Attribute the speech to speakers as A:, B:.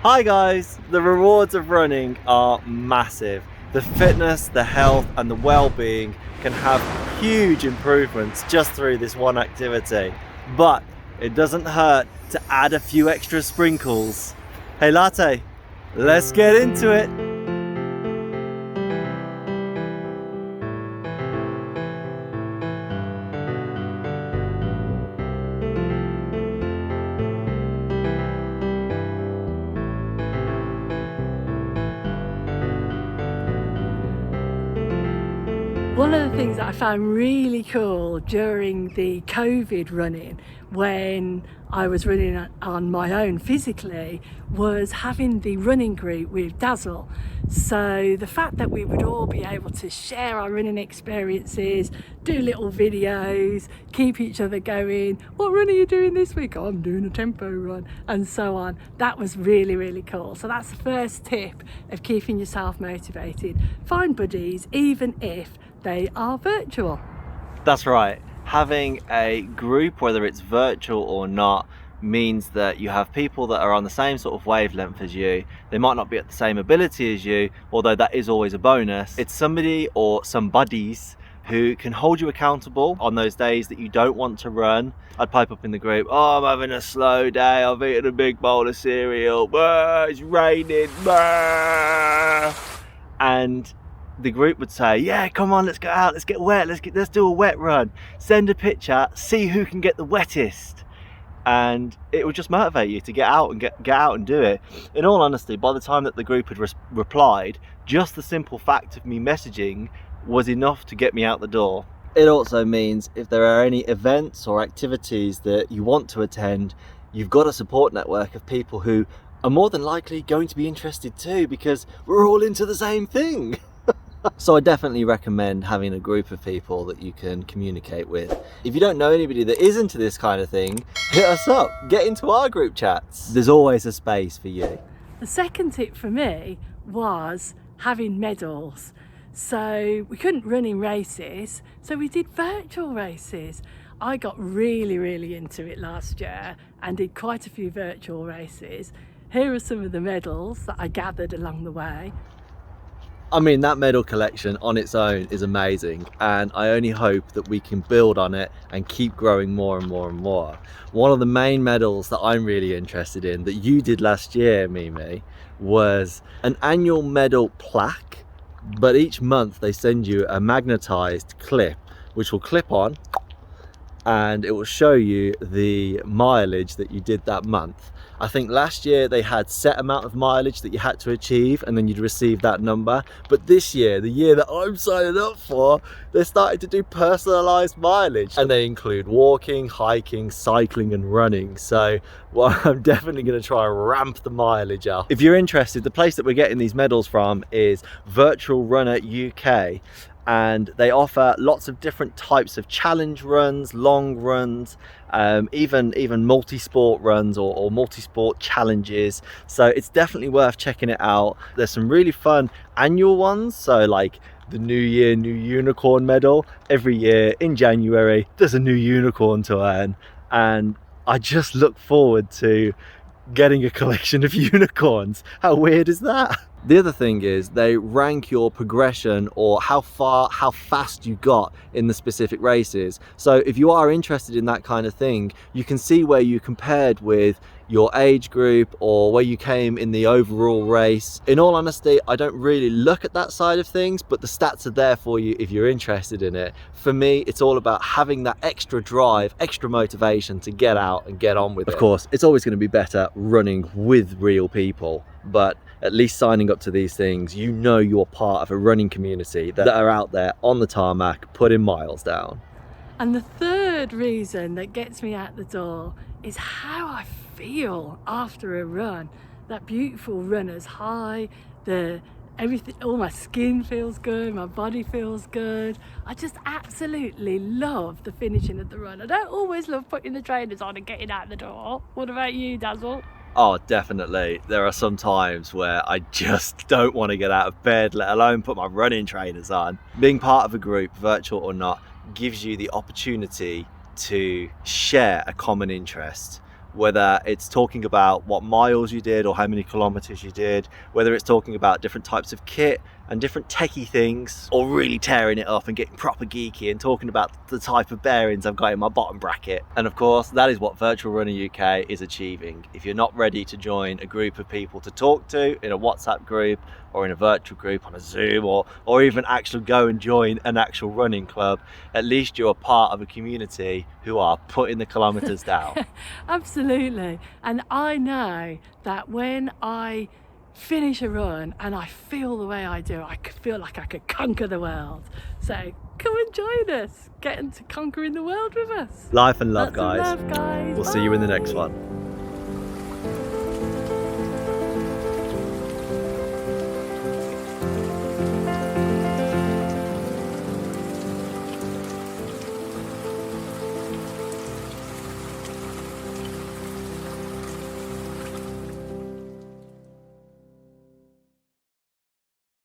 A: Hi guys, the rewards of running are massive. The fitness, the health and the well-being can have huge improvements just through this one activity. But it doesn't hurt to add a few extra sprinkles. Hey Latte, let's get into it.
B: One of the things that I found really cool during the COVID running, when I was running on my own physically, was having the running group with Dazzle. So the fact that we would all be able to share our running experiences, do little videos, keep each other going. What run are you doing this week? Oh, I'm doing a tempo run, and so on. That was really, really cool. So that's the first tip of keeping yourself motivated. Find buddies, even if they are virtual.
A: That's right. Having a group, whether it's virtual or not, means that you have people that are on the same sort of wavelength as you. They might not be at the same ability as you, although that is always a bonus. It's somebody or some buddies who can hold you accountable on those days that you don't want to run. I'd pipe up in the group, oh, I'm having a slow day, I've eaten a big bowl of cereal, it's raining, and the group would say, yeah, come on, let's go out, let's get wet, let's do a wet run, send a picture, see who can get the wettest. And it would just motivate you to get out and get out and do it. In all honesty, by the time that the group had replied, just the simple fact of me messaging was enough to get me out the door. It also means if there are any events or activities that you want to attend, you've got a support network of people who are more than likely going to be interested too, because we're all into the same thing. So I definitely recommend having a group of people that you can communicate with. If you don't know anybody that is into this kind of thing, hit us up, get into our group chats. There's always a space for you.
B: The second tip for me was having medals. So we couldn't run in races, so we did virtual races. I got really into it last year and did quite a few virtual races. Here are some of the medals that I gathered along the way.
A: I mean, that medal collection on its own is amazing, and I only hope that we can build on it and keep growing more and more and more. One of the main medals that I'm really interested in that you did last year, Mimi, was an annual medal plaque, but each month they send you a magnetized clip which will clip on and it will show you the mileage that you did that month. I think last year they had set amount of mileage that you had to achieve and then you'd receive that number. But this year, the year that I'm signing up for, they started to do personalized mileage, and they include walking, hiking, cycling and running. So well, I'm definitely going to try and ramp the mileage up. If you're interested, the place that we're getting these medals from is Virtual Runner UK. And they offer lots of different types of challenge runs, long runs, even multi-sport runs or multi-sport challenges. So it's definitely worth checking it out. There's some really fun annual ones, so like the New Year New Unicorn medal. Every year in January there's a new unicorn to earn, and I just look forward to getting a collection of unicorns. How weird is that? The other thing is they rank your progression, or how fast you got in the specific races. So if you are interested in that kind of thing, you can see where you compared with your age group or where you came in the overall race. In all honesty, I don't really look at that side of things, but the stats are there for you if you're interested in it. For me, it's all about having that extra drive, extra motivation to get out and get on with it. Of course, it's always going to be better running with real people, but at least signing up to these things, you know you're part of a running community that are out there on the tarmac putting miles down.
B: And the third reason that gets me out the door is how I feel after a run. That beautiful runner's high, everything, all my skin feels good, my body feels good. I just absolutely love the finishing of the run. I don't always love putting the trainers on and getting out the door. What about you, Dazzle?
A: Oh, definitely. There are some times where I just don't want to get out of bed, let alone put my running trainers on. Being part of a group, virtual or not, gives you the opportunity to share a common interest. whether it's talking about what miles you did or how many kilometers you did, whether it's talking about different types of kit and different techie things, or really tearing it up and getting proper geeky and talking about the type of bearings I've got in my bottom bracket. And of course, that is what Virtual Runner UK is achieving. If you're not ready to join a group of people to talk to in a WhatsApp group or in a virtual group on a Zoom, or even actually go and join an actual running club, at least you're a part of a community who are putting the kilometers down.
B: Absolutely. And I know that when I finish a run and I feel the way I do, I feel like I could conquer the world. So come and join us, getting to conquering the world with us.
A: Life and love,
B: Lots of
A: guys.
B: love, guys.
A: We'll see you in the next
B: Bye.
A: one.